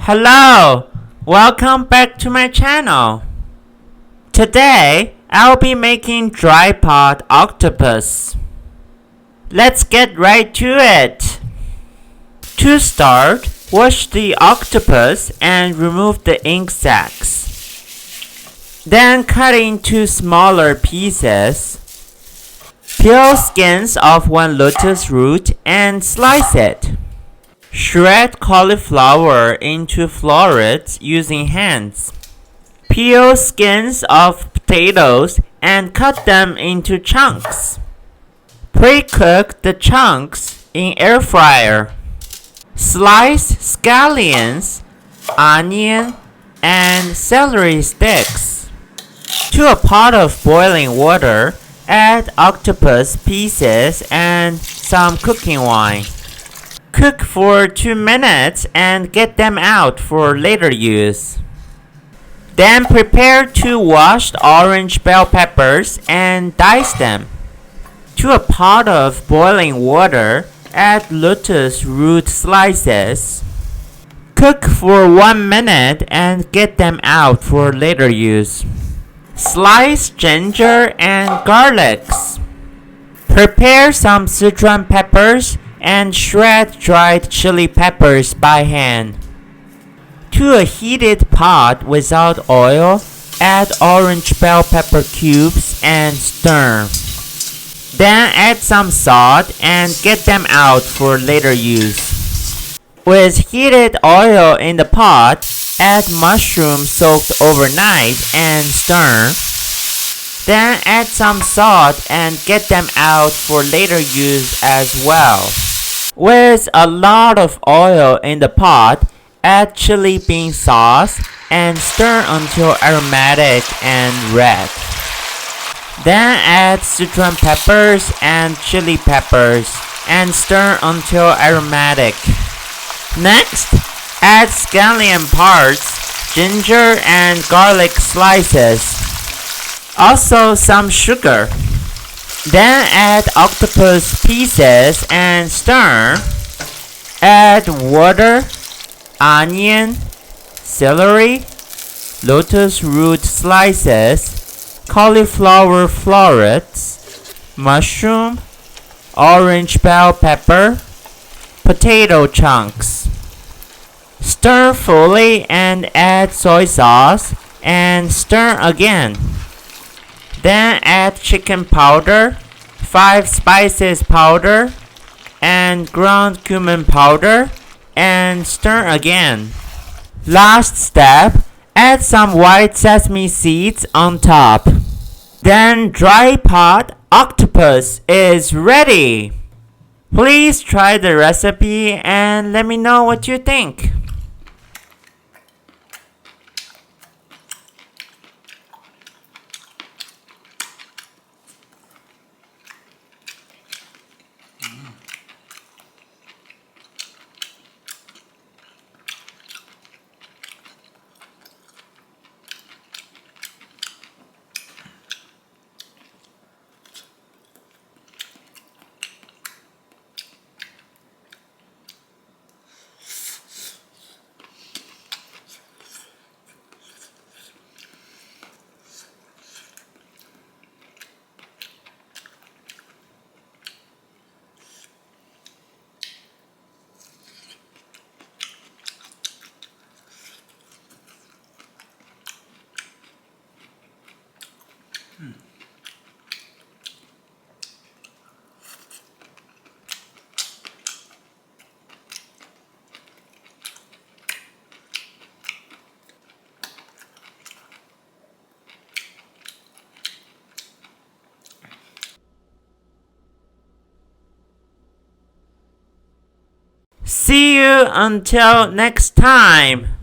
Hello, welcome back to my channel. Today, I'll be making dry pot octopus. Let's get right to it. To start, wash the octopus and remove the ink sacs. Then cut into smaller pieces. Peel skins off one lotus root and slice it. Shred cauliflower into florets using hands. Peel skins off potatoes and cut them into chunks. Pre-cook the chunks in air fryer. Slice scallions, onion, and celery sticks. To a pot of boiling water, add octopus pieces and some cooking wine. Cook for 2 minutes and get them out for later use. Then prepare 2 washed orange bell peppers and dice them. To a pot of boiling water, add lotus root slices. Cook for 1 minute and get them out for later use. Slice ginger and garlics. Prepare some Sichuan peppers and shred dried chili peppers by hand. To a heated pot without oil, add orange bell pepper cubes and stir. Then add some salt and get them out for later use. With heated oil in the pot, add mushrooms soaked overnight and stir. Then add some salt and get them out for later use as well. With a lot of oil in the pot, add chili bean sauce and stir until aromatic and red. Then add Sichuan peppers and chili peppers and stir until aromatic. Next, add scallion parts, ginger and garlic slices. Also some sugar. Then add octopus pieces and stir. Add water, onion, celery, lotus root slices, cauliflower florets, mushroom, orange bell pepper, potato chunks. Stir fully and add soy sauce and stir again. Then add chicken powder, 5 spices powder, and ground cumin powder and stir again. Last step, add some white sesame seeds on top. Then dry pot octopus is ready. Please try the recipe and let me know what you think. See you until next time.